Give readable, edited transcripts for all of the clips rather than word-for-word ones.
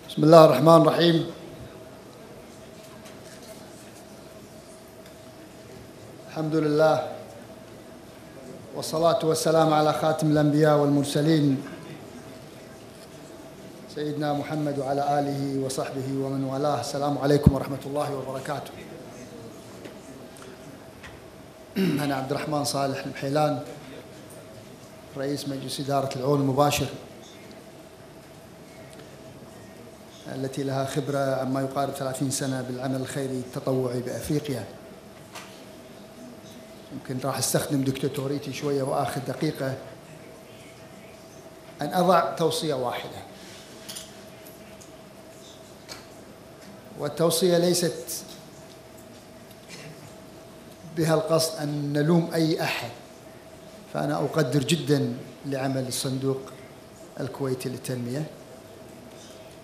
بسم الله الرحمن الرحيم. الحمد لله والصلاة والسلام على خاتم الأنبياء والمرسلين سيدنا محمد وعلى آله وصحبه ومن والاه. السلام عليكم ورحمة الله وبركاته. أنا عبد الرحمن صالح المحيلان، رئيس مجلس إدارة العون المباشر التي لها خبرة عما يقارب 30 سنة بالعمل الخيري التطوعي بأفريقيا. يمكن راح استخدم دكتاتوريتي شوية وآخذ دقيقة أن أضع توصية واحدة، والتوصية ليست بها القصد أن نلوم أي أحد، فأنا أقدر جدا لعمل الصندوق الكويتي للتنمية،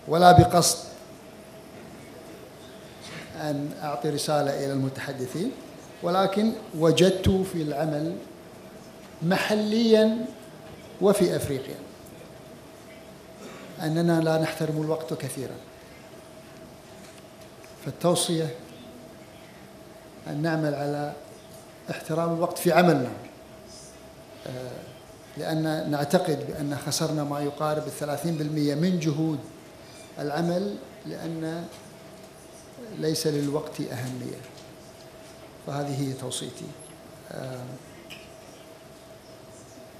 ولا بقصد أن أعطي رسالة إلى المتحدثين، ولكن وجدت في العمل محليا وفي أفريقيا أننا لا نحترم الوقت كثيرا، فالتوصية أن نعمل على احترام الوقت في عملنا، لأن نعتقد بأن خسرنا ما يقارب 30% من جهود العمل، لأن ليس للوقت أهمية. فهذه هي توصيتي،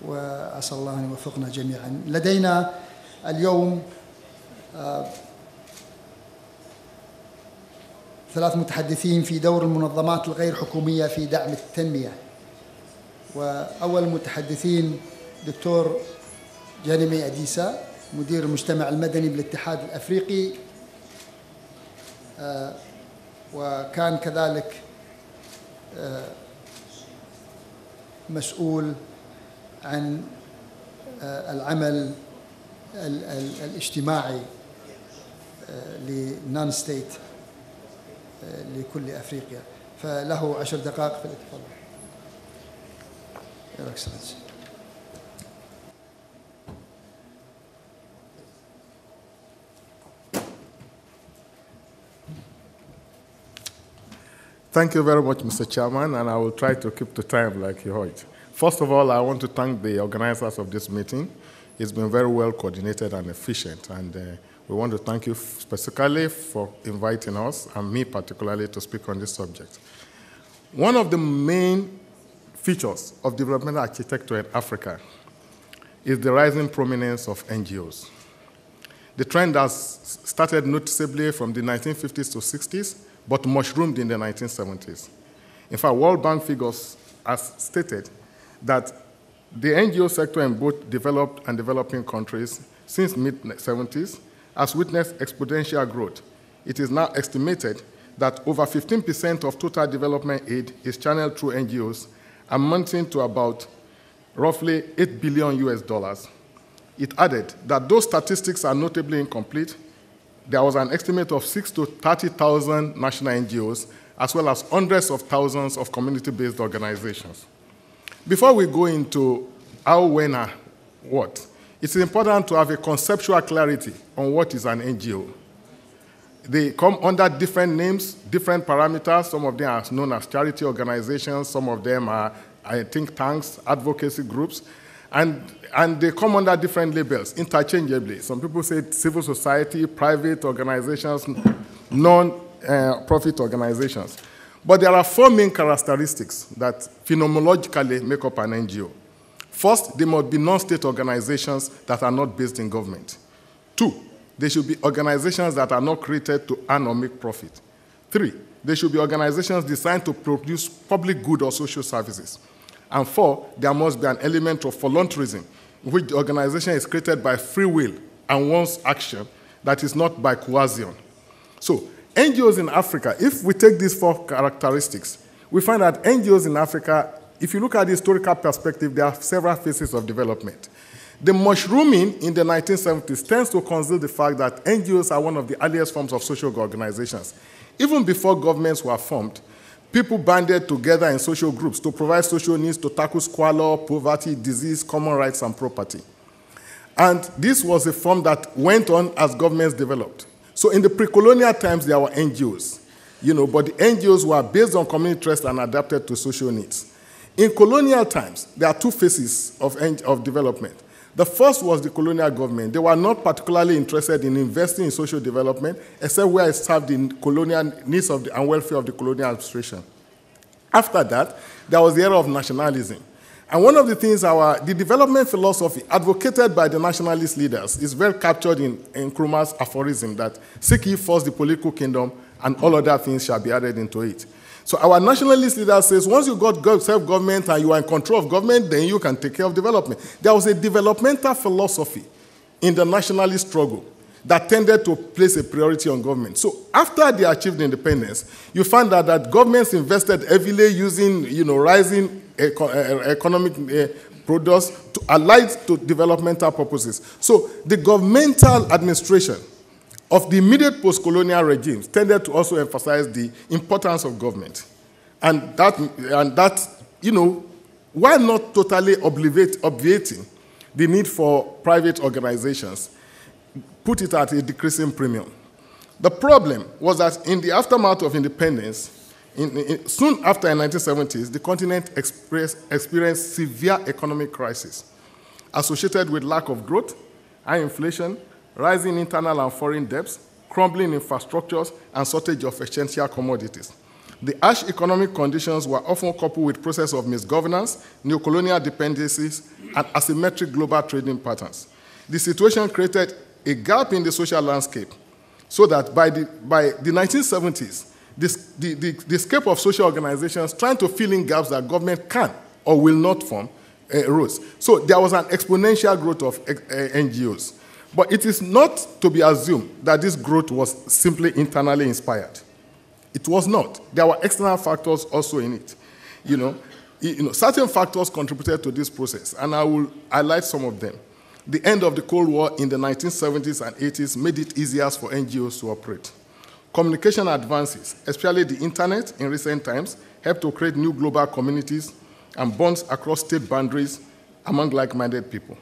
وأسأل الله أن يوفقنا جميعا. لدينا اليوم 3 متحدثين في دور المنظمات الغير حكومية في دعم التنمية. وأول المتحدثين دكتور جانيمي أديسا، مدير المجتمع المدني بالاتحاد الأفريقي، وكان كذلك مسؤول عن العمل الاجتماعي لنون ستيت لكل أفريقيا، فله 10 دقائق فليتفضل. Your Excellency. Thank you very much, Mr. Chairman, and I will try to keep the time like you heard. First of all, I want to thank the organizers of this meeting. It's been very well coordinated and efficient, and we want to thank you specifically for inviting us, and me particularly, to speak on this subject. One of the main features of developmental architecture in Africa is the rising prominence of NGOs. The trend has started noticeably from the 1950s to 60s, but mushroomed in the 1970s. In fact, World Bank figures has stated that the NGO sector in both developed and developing countries since mid-70s has witnessed exponential growth. It is now estimated that over 15% of total development aid is channeled through NGOs, amounting to about roughly $8 billion. It added that those statistics are notably incomplete. There was an estimate of 6,000 to 30,000 national NGOs, as well as hundreds of thousands of community-based organizations. Before we go into how, when, and what, it's important to have a conceptual clarity on what is an NGO. They come under different names, different parameters. Some of them are known as charity organizations. Some of them are think tanks, advocacy groups. And they come under different labels interchangeably. Some people say civil society, private organizations, non-profit organizations. But there are 4 main characteristics that phenomenologically make up an NGO. First, they must be non-state organizations that are not based in government. 2, they should be organizations that are not created to earn or make profit. 3, they should be organizations designed to produce public good or social services. And 4, there must be an element of voluntarism, in which the organization is created by free will and wants action that is not by coercion. So, NGOs in Africa, if we take these 4 characteristics, we find that NGOs in Africa, if you look at the historical perspective, there are several phases of development. The mushrooming in the 1970s tends to conceal the fact that NGOs are one of the earliest forms of social organizations. Even before governments were formed, people banded together in social groups to provide social needs, to tackle squalor, poverty, disease, common rights, and property. And this was a form that went on as governments developed. So in the pre-colonial times, there were NGOs, but the NGOs were based on community interest and adapted to social needs. In colonial times, there are two phases of development. The first was the colonial government. They were not particularly interested in investing in social development, except where it served the colonial needs and welfare of the colonial administration. After that, there was the era of nationalism. And one of the things the development philosophy advocated by the nationalist leaders is well captured in Nkrumah's aphorism that seek ye first the political kingdom and all other things shall be added into it. So our nationalist leader says once you got self-government and you are in control of government, then you can take care of development. There was a developmental philosophy in the nationalist struggle that tended to place a priority on government. So after they achieved independence, you find that governments invested heavily using rising economic products allied to developmental purposes. So the governmental administration of the immediate post-colonial regimes tended to also emphasize the importance of government. And that while not totally obviating the need for private organizations, put it at a decreasing premium. The problem was that in the aftermath of independence, soon after the 1970s, the continent experienced severe economic crisis associated with lack of growth, high inflation, rising internal and foreign debts, crumbling infrastructures, and shortage of essential commodities. The harsh economic conditions were often coupled with process of misgovernance, neocolonial dependencies, and asymmetric global trading patterns. The situation created a gap in the social landscape so that by the 1970s, the scope of social organizations trying to fill in gaps that government can or will not form arose. So there was an exponential growth of NGOs. But it is not to be assumed that this growth was simply internally inspired. It was not. There were external factors also in it. Certain factors contributed to this process, and I will highlight some of them. The end of the Cold War in the 1970s and 80s made it easier for NGOs to operate. Communication advances, especially the internet in recent times, helped to create new global communities and bonds across state boundaries among like-minded people.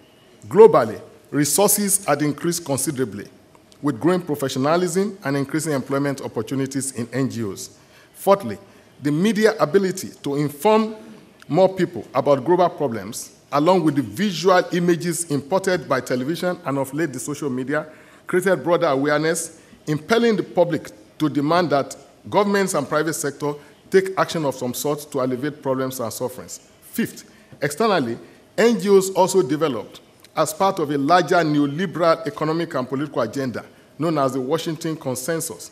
Globally, resources had increased considerably, with growing professionalism and increasing employment opportunities in NGOs. Fourthly, the media ability to inform more people about global problems, along with the visual images imported by television and of late the social media, created broader awareness, impelling the public to demand that governments and private sector take action of some sort to alleviate problems and sufferings. Fifth, externally, NGOs also developed as part of a larger neoliberal economic and political agenda known as the Washington Consensus,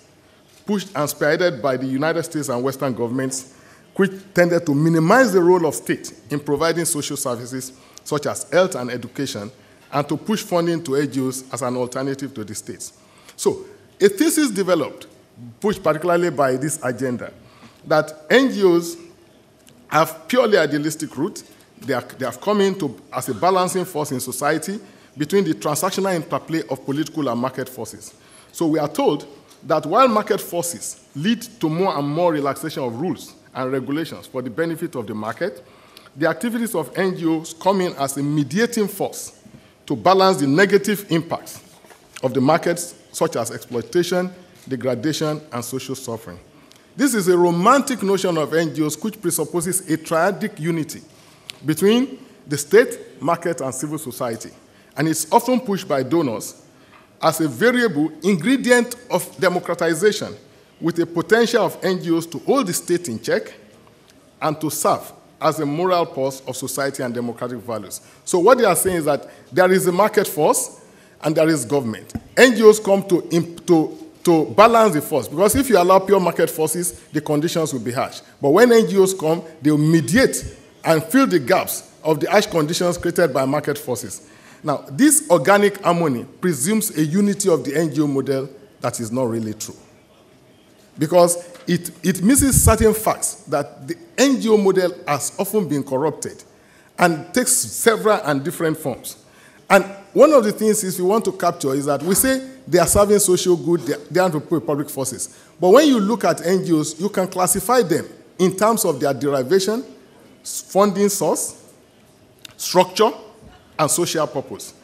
pushed and spearheaded by the United States and Western governments, which tended to minimize the role of state in providing social services such as health and education, and to push funding to NGOs as an alternative to the states. So a thesis developed, pushed particularly by this agenda, that NGOs have purely idealistic roots. They have come in as a balancing force in society between the transactional interplay of political and market forces. So we are told that while market forces lead to more and more relaxation of rules and regulations for the benefit of the market, the activities of NGOs come in as a mediating force to balance the negative impacts of the markets, such as exploitation, degradation, and social suffering. This is a romantic notion of NGOs which presupposes a triadic unity between the state, market, and civil society. And it's often pushed by donors as a variable ingredient of democratization, with a potential of NGOs to hold the state in check and to serve as a moral pulse of society and democratic values. So what they are saying is that there is a market force and there is government. NGOs come to balance the force, because if you allow pure market forces, the conditions will be harsh. But when NGOs come, they will mediate and fill the gaps of the harsh conditions created by market forces. Now, this organic harmony presumes a unity of the NGO model that is not really true, because it misses certain facts that the NGO model has often been corrupted and takes several and different forms. And one of the things is we want to capture is that we say they are serving social good, they are public forces. But when you look at NGOs, you can classify them in terms of their derivation, funding source, structure, and social purpose.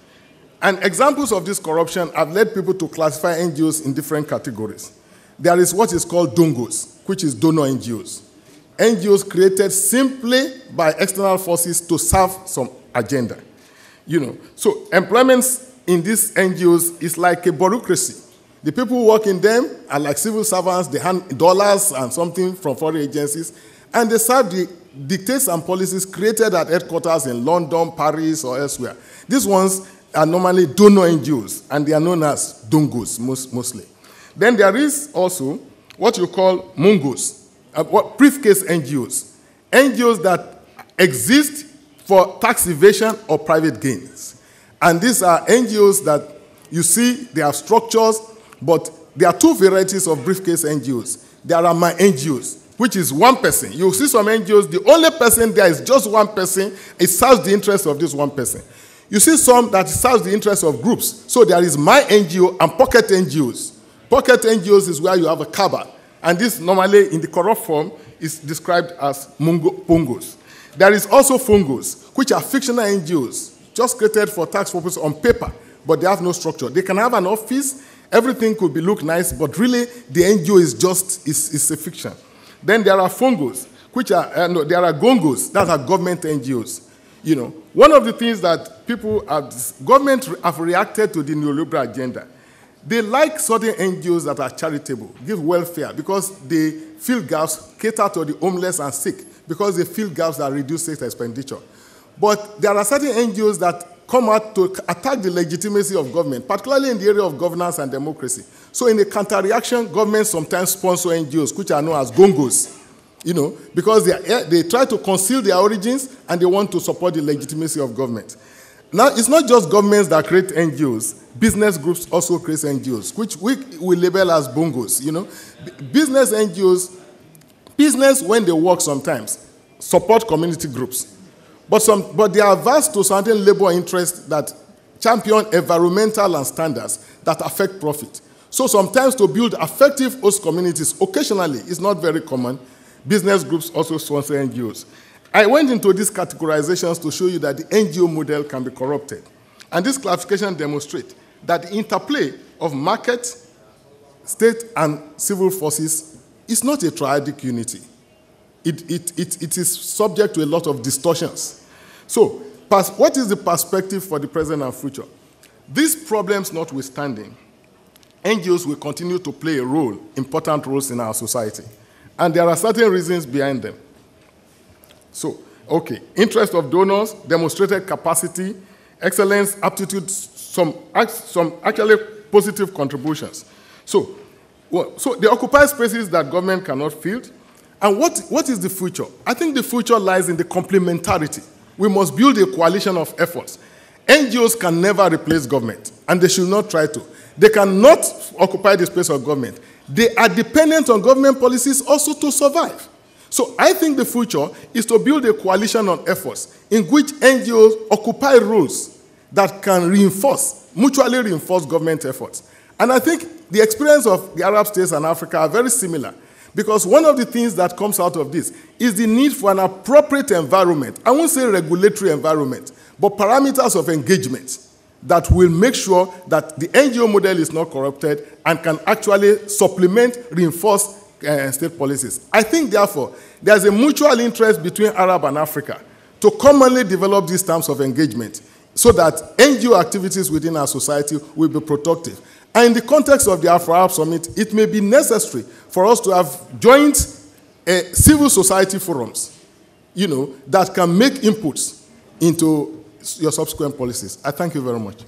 And examples of this corruption have led people to classify NGOs in different categories. There is what is called dongos, which is donor NGOs. NGOs created simply by external forces to serve some agenda. So employment in these NGOs is like a bureaucracy. The people who work in them are like civil servants. They hand dollars and something from foreign agencies, and they serve the dictates and policies created at headquarters in London, Paris, or elsewhere. These ones are normally donor NGOs, and they are known as dongos mostly. Then there is also what you call mungos, briefcase NGOs, NGOs that exist for tax evasion or private gains. And these are NGOs that you see, they have structures, but there are two varieties of briefcase NGOs. There are my NGOs, which is one person. You see some NGOs, the only person there is just one person. It serves the interest of this one person. You see some that serves the interest of groups. So there is my NGO and pocket NGOs. Pocket NGOs is where you have a cabal. And this normally in the corrupt form is described as pongos. There is also fungos, which are fictional NGOs, just created for tax purposes on paper, but they have no structure. They can have an office, everything could look nice, but really the NGO is just is a fiction. Then there are fungos, which are, there are gongos, that are government NGOs. One of the things that government have reacted to the neoliberal agenda. They like certain NGOs that are charitable, give welfare, because they fill gaps, cater to the homeless and sick, because they fill gaps that reduce state expenditure. But there are certain NGOs that come out to attack the legitimacy of government, particularly in the area of governance and democracy. So in a counter-reaction, governments sometimes sponsor NGOs, which are known as gongos, because they try to conceal their origins and they want to support the legitimacy of government. Now, it's not just governments that create NGOs. Business groups also create NGOs, which we label as bongos, Business NGOs, business, when they work sometimes, support community groups. But they are averse to certain labor interests that champion environmental and standards that affect profit. So sometimes to build effective host communities, occasionally, it's not very common, business groups also sponsor NGOs. I went into these categorizations to show you that the NGO model can be corrupted. And this classification demonstrates that the interplay of market, state, and civil forces is not a triadic unity. It is subject to a lot of distortions. So, what is the perspective for the present and future? These problems notwithstanding, NGOs will continue to play important roles in our society. And there are certain reasons behind them. So, okay, interest of donors, demonstrated capacity, excellence, aptitude, some actually positive contributions. So they occupy spaces that government cannot fill. And what is the future? I think the future lies in the complementarity. We must build a coalition of efforts. NGOs can never replace government, and they should not try to. They cannot occupy the space of government. They are dependent on government policies also to survive. So I think the future is to build a coalition of efforts in which NGOs occupy roles that can mutually reinforce government efforts. And I think the experience of the Arab states and Africa are very similar, because one of the things that comes out of this is the need for an appropriate environment. I won't say regulatory environment, but parameters of engagement that will make sure that the NGO model is not corrupted and can actually supplement, reinforce state policies. I think, therefore, there's a mutual interest between Arab and Africa to commonly develop these terms of engagement so that NGO activities within our society will be productive. And in the context of the Afro-Arab Summit, it may be necessary for us to have joint civil society forums, that can make inputs into your subsequent policies. I thank you very much.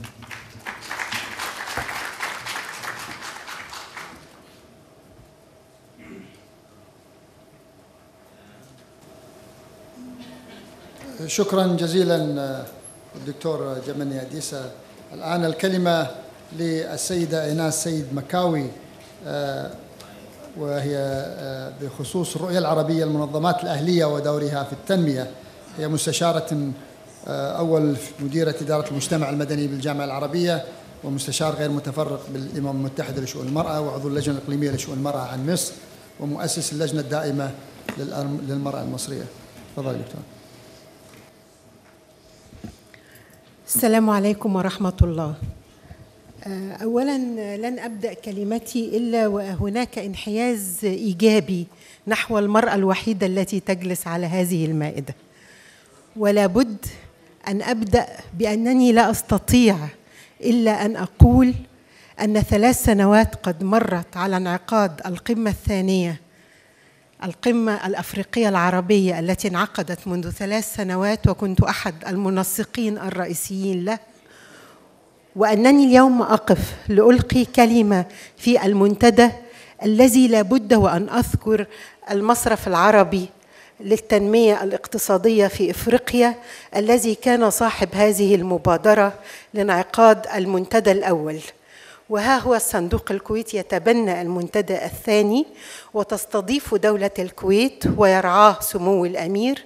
شكرا جزيلا الدكتور جمني أديسة. الآن الكلمة للسيدة إيناس سيد مكاوي، وهي بخصوص الرؤية العربية للمنظمات الأهلية ودورها في التنمية. هي مستشارة أول مديرة إدارة المجتمع المدني بالجامعة العربية، ومستشار غير متفرق بالأمم المتحدة لشؤون المرأة، وعضو اللجنة الإقليمية لشؤون المرأة عن مصر، ومؤسس اللجنة الدائمة للمرأة المصرية. تفضل دكتور. السلام عليكم ورحمة الله. أولاً لن أبدأ كلمتي إلا وهناك انحياز إيجابي نحو المرأة الوحيدة التي تجلس على هذه المائدة، ولا بد أن أبدأ بأنني لا أستطيع إلا أن أقول أن 3 سنوات قد مرت على انعقاد القمة الثانية، القمة الأفريقية العربية التي انعقدت منذ 3 سنوات، وكنت أحد المنسقين الرئيسيين له، وأنني اليوم أقف لألقي كلمة في المنتدى الذي لا بد وأن أذكر المصرف العربي للتنمية الاقتصادية في إفريقيا الذي كان صاحب هذه المبادرة لانعقاد المنتدى الأول. وها هو الصندوق الكويتي يتبنى المنتدى الثاني، وتستضيف دولة الكويت ويرعاه سمو الأمير،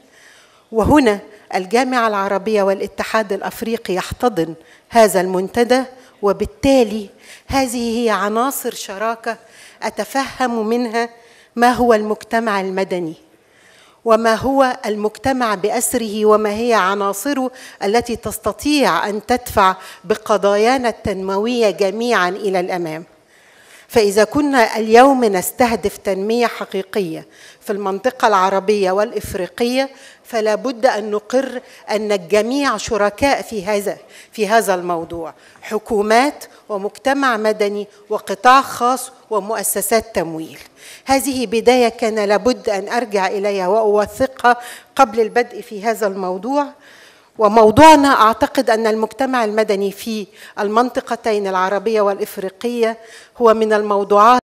وهنا الجامعة العربية والاتحاد الأفريقي يحتضن هذا المنتدى، وبالتالي هذه هي عناصر شراكة أتفهم منها ما هو المجتمع المدني وما هو المجتمع بأسره، وما هي عناصره التي تستطيع أن تدفع بقضايانا التنموية جميعاً إلى الأمام. فإذا كنا اليوم نستهدف تنمية حقيقية في المنطقة العربية والإفريقية، فلا بد أن نقر أن الجميع شركاء في هذا الموضوع، حكومات ومجتمع مدني وقطاع خاص ومؤسسات تمويل. هذه بداية كان لابد أن أرجع إليها وأوثقها قبل البدء في هذا الموضوع. وموضوعنا أعتقد أن المجتمع المدني في المنطقتين العربية والإفريقية هو من الموضوعات